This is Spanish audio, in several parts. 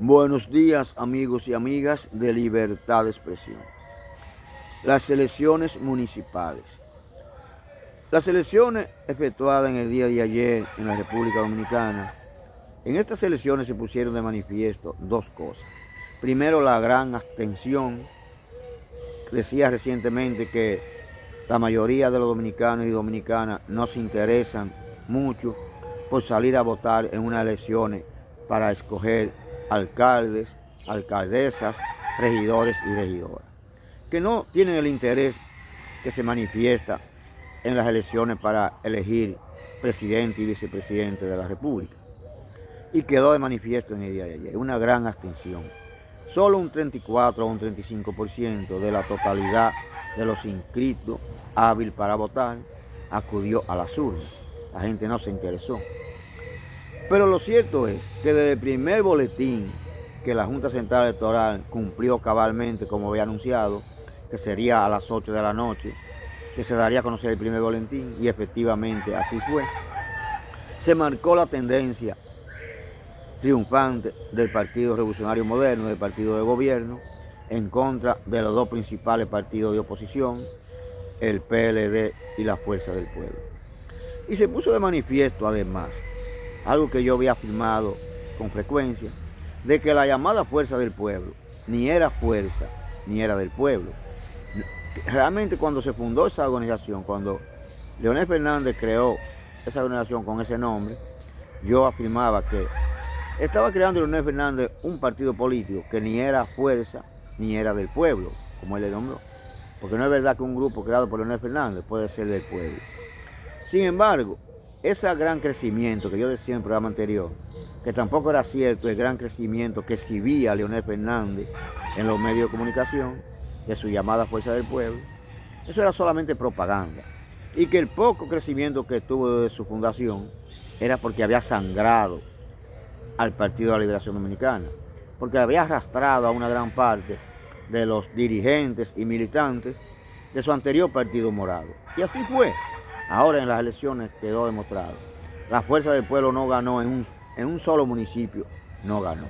Buenos días, amigos y amigas de Libertad de Expresión. Las elecciones municipales. Las elecciones efectuadas en el día de ayer en la República Dominicana, en estas elecciones se pusieron de manifiesto dos cosas. Primero, la gran abstención. Decía recientemente que la mayoría de los dominicanos y dominicanas no se interesan mucho por salir a votar en unas elecciones para escoger alcaldes, alcaldesas, regidores y regidoras, que no tienen el interés que se manifiesta en las elecciones para elegir presidente y vicepresidente de la República. Y quedó de manifiesto en el día de ayer una gran abstención. Solo un 34 o un 35% de la totalidad de los inscritos hábil para votar acudió a las urnas. La gente no se interesó. Pero lo cierto es que desde el primer boletín que la Junta Central Electoral cumplió cabalmente, como había anunciado, que sería a las 8 de la noche, que se daría a conocer el primer boletín, y efectivamente así fue, se marcó la tendencia triunfante del Partido Revolucionario Moderno, del partido de gobierno, en contra de los dos principales partidos de oposición, el PLD y la Fuerza del Pueblo. Y se puso de manifiesto, además, algo que yo había afirmado con frecuencia, de que la llamada Fuerza del Pueblo ni era fuerza ni era del pueblo. Realmente, cuando se fundó esa organización, cuando Leonel Fernández creó esa organización con ese nombre, yo afirmaba que estaba creando Leonel Fernández un partido político que ni era fuerza ni era del pueblo, como él le nombró. Porque no es verdad que un grupo creado por Leonel Fernández puede ser del pueblo. Sin embargo, ese gran crecimiento que yo decía en el programa anterior, que tampoco era cierto el gran crecimiento que exhibía Leonel Fernández en los medios de comunicación, de su llamada Fuerza del Pueblo, eso era solamente propaganda. Y que el poco crecimiento que tuvo desde su fundación era porque había sangrado al Partido de la Liberación Dominicana, porque había arrastrado a una gran parte de los dirigentes y militantes de su anterior partido morado. Y así fue. Ahora en las elecciones quedó demostrado. La Fuerza del Pueblo no ganó en un solo municipio, no ganó.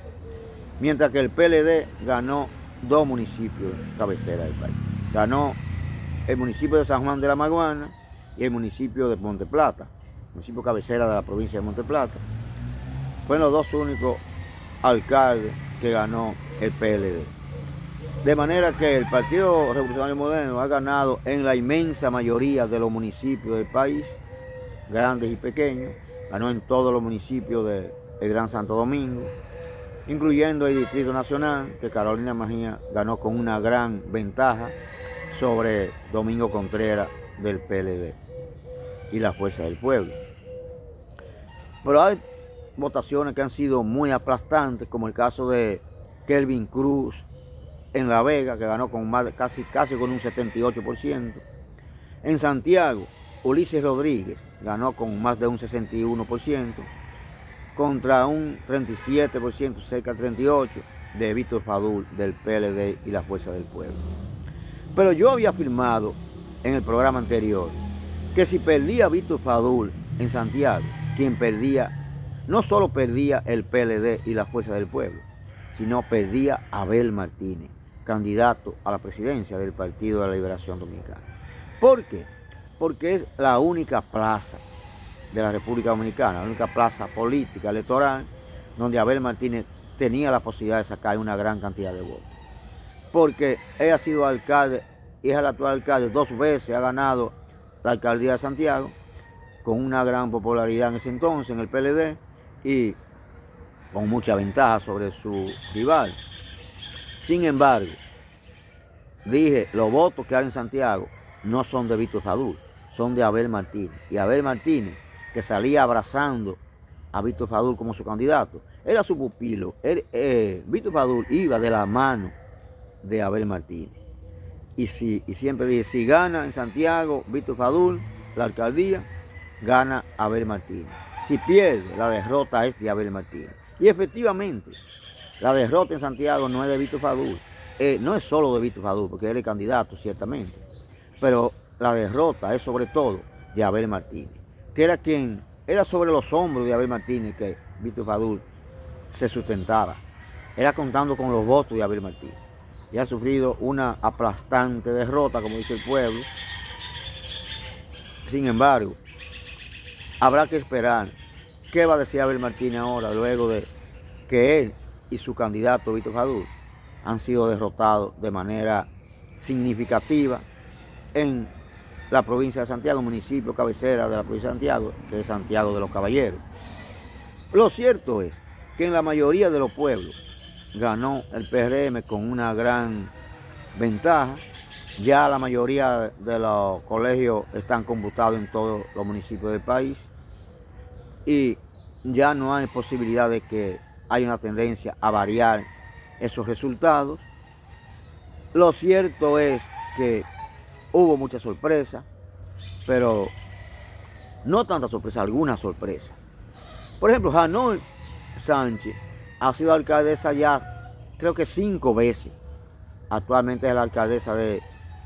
Mientras que el PLD ganó dos municipios cabecera del país. Ganó el municipio de San Juan de la Maguana y el municipio de Monte Plata, municipio cabecera de la provincia de Monte Plata. Fueron los dos únicos alcaldes que ganó el PLD. De manera que el Partido Revolucionario Moderno ha ganado en la inmensa mayoría de los municipios del país, grandes y pequeños. Ganó en todos los municipios del Gran Santo Domingo, incluyendo el Distrito Nacional, que Carolina Mejía ganó con una gran ventaja sobre Domingo Contreras del PLD y la Fuerza del Pueblo. Pero hay votaciones que han sido muy aplastantes, como el caso de Kelvin Cruz en La Vega, que ganó con casi con un 78%. En Santiago, Ulises Rodríguez ganó con más de un 61%, contra un 37%, cerca de 38%, de Víctor Fadul del PLD y la Fuerza del Pueblo. Pero yo había afirmado en el programa anterior que si perdía Víctor Fadul en Santiago, quien perdía, no solo perdía el PLD y la Fuerza del Pueblo, sino perdía a Abel Martínez, candidato a la presidencia del Partido de la Liberación Dominicana. ¿Por qué? Porque es la única plaza de la República Dominicana, la única plaza política electoral donde Abel Martínez tenía la posibilidad de sacar una gran cantidad de votos. Porque él ha sido alcalde y es el actual alcalde, 2 veces ha ganado la alcaldía de Santiago, con una gran popularidad en ese entonces en el PLD y con mucha ventaja sobre su rival. Sin embargo, dije, los votos que hay en Santiago no son de Víctor Fadul, son de Abel Martínez. Y Abel Martínez, que salía abrazando a Víctor Fadul como su candidato, era su pupilo. Víctor Fadul iba de la mano de Abel Martínez. Y siempre dije, si gana en Santiago Víctor Fadul la alcaldía, gana Abel Martínez. Si pierde, la derrota es de Abel Martínez. Y efectivamente, la derrota en Santiago no es de Víctor Fadul, no es solo de Víctor Fadul, porque él es candidato, ciertamente, pero la derrota es sobre todo de Abel Martínez, que era sobre los hombros de Abel Martínez que Víctor Fadul se sustentaba. era contando con los votos de Abel Martínez. Y ha sufrido una aplastante derrota, como dice el pueblo. Sin embargo, habrá que esperar qué va a decir Abel Martínez ahora, luego de que él y su candidato Víctor Jadú han sido derrotados de manera significativa en la provincia de Santiago, municipio cabecera de la provincia de Santiago, que es Santiago de los Caballeros. Lo cierto es que en la mayoría de los pueblos ganó el PRM con una gran ventaja. Ya la mayoría de los colegios están computados en todos los municipios del país y ya no hay posibilidad de que haya una tendencia a variar esos resultados. Lo cierto es que hubo mucha sorpresa, pero no tanta sorpresa, alguna sorpresa. Por ejemplo, Janol Sánchez ha sido alcaldesa ya creo que 5 veces. Actualmente es la alcaldesa de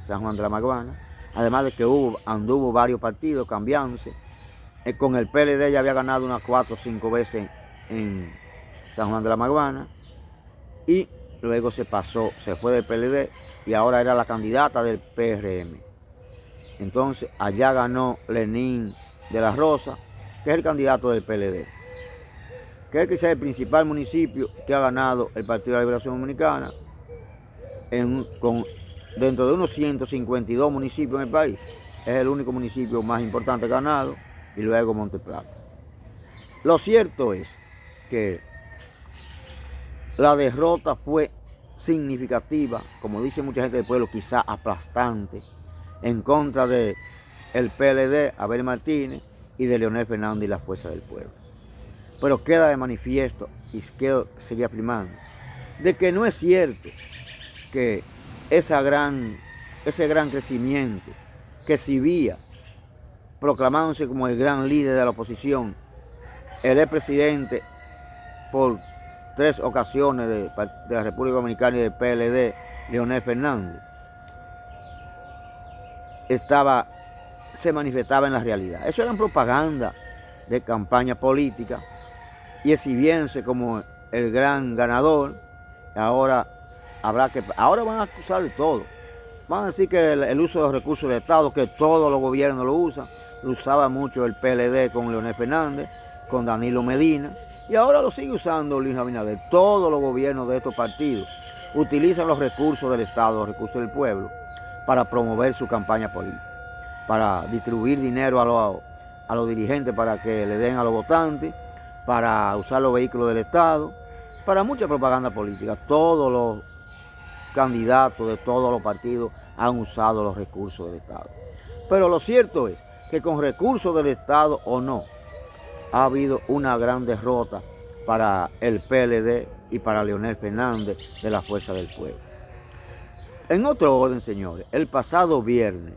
San Juan de la Maguana, además de que anduvo varios partidos cambiándose. Con el PLD ya había ganado unas 4 o 5 veces en San Juan de la Maguana y luego se fue del PLD y ahora era la candidata del PRM. Entonces allá ganó Lenín de la Rosa, que es el candidato del PLD, que es quizás el principal municipio que ha ganado el Partido de la Liberación Dominicana dentro de unos 152 municipios en el país. Es el único municipio más importante ganado, y luego Monteplata. Lo cierto es que la derrota fue significativa, como dice mucha gente del pueblo, quizá aplastante, en contra de el PLD, Abel Martínez, y de Leonel Fernández y la Fuerza del Pueblo. Pero queda de manifiesto, y quiero seguir afirmando, de que no es cierto que ese gran crecimiento que exhibía, proclamándose como el gran líder de la oposición, el expresidente por 3 ocasiones de la República Dominicana y del PLD, Leonel Fernández, se manifestaba en la realidad. Eso era propaganda de campaña política y exhibiéndose como el gran ganador. Ahora van a acusar de todo. Van a decir que el uso de los recursos del Estado, que todos los gobiernos lo usan, lo usaba mucho el PLD con Leonel Fernández, con Danilo Medina, y ahora lo sigue usando Luis Abinader. Todos los gobiernos de estos partidos utilizan los recursos del Estado, los recursos del pueblo, para promover su campaña política, para distribuir dinero a los dirigentes para que le den a los votantes, para usar los vehículos del Estado, para mucha propaganda política. Todos los candidatos de todos los partidos han usado los recursos del Estado. Pero lo cierto es que con recursos del Estado o no, ha habido una gran derrota para el PLD y para Leonel Fernández de la Fuerza del Pueblo. En otro orden, señores, el pasado viernes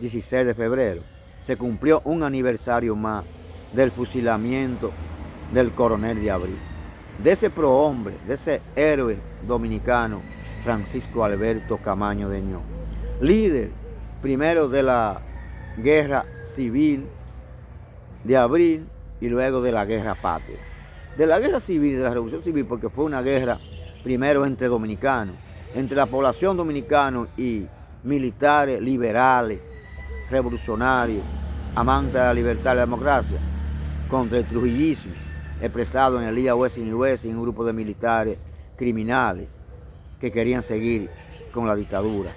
16 de febrero, se cumplió un aniversario más del fusilamiento del coronel de Abril, de ese prohombre, de ese héroe dominicano, Francisco Alberto Camaño de Ño, líder primero de la guerra civil de Abril y luego de la guerra patria. De la guerra civil, de la revolución civil, porque fue una guerra primero entre dominicanos, entre la población dominicana y militares, liberales, revolucionarios, amantes de la libertad y la democracia, contra el trujillismo, expresado en Elías Wessing y Wessing, un grupo de militares criminales que querían seguir con la dictadura.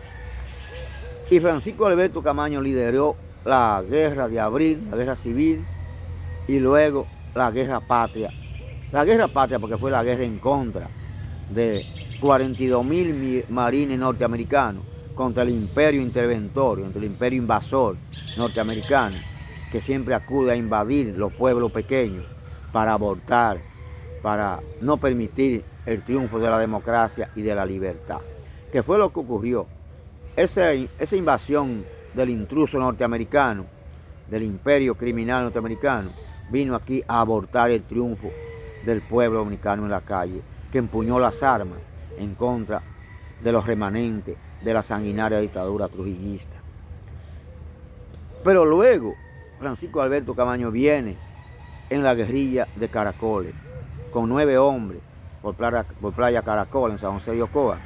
Y Francisco Alberto Camaño lideró la guerra de Abril, la guerra civil, y luego la guerra patria. La guerra patria porque fue la guerra en contra de 42.000 marines norteamericanos contra el imperio interventor, contra el imperio invasor norteamericano, que siempre acude a invadir los pueblos pequeños para abortar, para no permitir el triunfo de la democracia y de la libertad. ¿Qué fue lo que ocurrió? Esa invasión del intruso norteamericano, del imperio criminal norteamericano, vino aquí a abortar el triunfo del pueblo dominicano en la calle, que empuñó las armas en contra de los remanentes de la sanguinaria dictadura trujillista. Pero luego Francisco Alberto Camaño viene en la guerrilla de Caracoles con 9 hombres por Playa Caracol en San José de Ocoa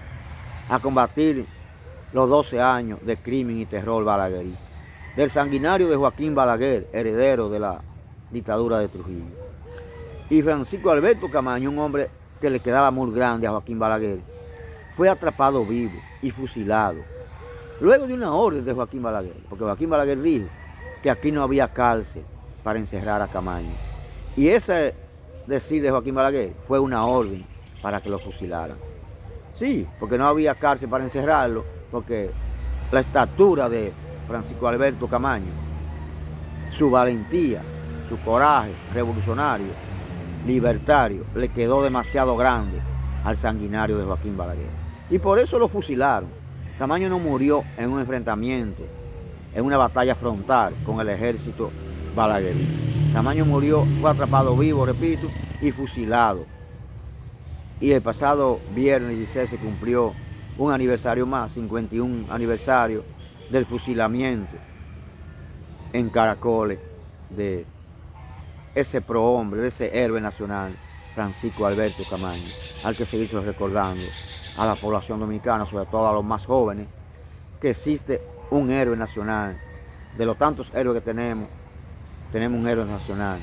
a combatir los 12 años de crimen y terror balaguerista, del sanguinario de Joaquín Balaguer, heredero de la dictadura de Trujillo. Y Francisco Alberto Camaño, un hombre que le quedaba muy grande a Joaquín Balaguer, fue atrapado vivo y fusilado, luego de una orden de Joaquín Balaguer, porque Joaquín Balaguer dijo que aquí no había cárcel para encerrar a Camaño. Y ese decir de Joaquín Balaguer fue una orden para que lo fusilaran. Sí, porque no había cárcel para encerrarlo, porque la estatura de Francisco Alberto Camaño, su valentía, su coraje revolucionario, libertario, le quedó demasiado grande al sanguinario de Joaquín Balaguer. Y por eso lo fusilaron. Camaño no murió en un enfrentamiento, en una batalla frontal con el ejército balaguerista. Camaño murió, fue atrapado vivo, repito, y fusilado. Y el pasado viernes 16 se cumplió un aniversario más, 51 aniversario del fusilamiento en Caracoles de ese prohombre, de ese héroe nacional, Francisco Alberto Camaño, al que seguir recordando a la población dominicana, sobre todo a los más jóvenes, que existe un héroe nacional. De los tantos héroes que tenemos un héroe nacional,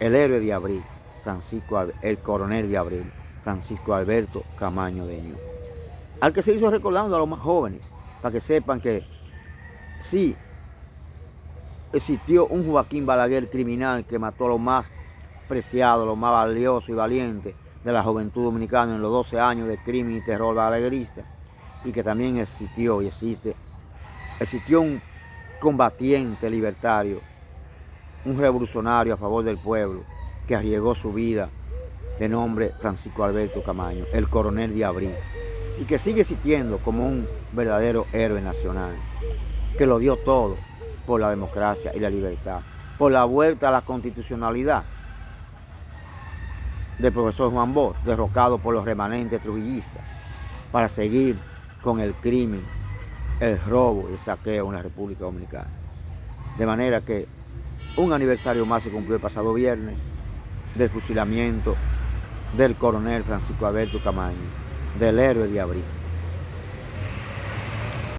el héroe de abril, el coronel de abril, Francisco Alberto Camaño Deño, al que se hizo recordando a los más jóvenes, para que sepan que sí existió un Joaquín Balaguer criminal que mató a los más preciados, los más valiosos y valientes de la juventud dominicana en los 12 años de crimen y terror balaguerista, y que también existió un combatiente libertario, un revolucionario a favor del pueblo, que arriesgó su vida, de nombre Francisco Alberto Camaño, el coronel de abril, y que sigue existiendo como un verdadero héroe nacional, que lo dio todo por la democracia y la libertad, por la vuelta a la constitucionalidad del profesor Juan Bosch, derrocado por los remanentes trujillistas, para seguir con el crimen, el robo y el saqueo en la República Dominicana. De manera que un aniversario más se cumplió el pasado viernes del fusilamiento del coronel Francisco Alberto Camaño, del héroe de abril.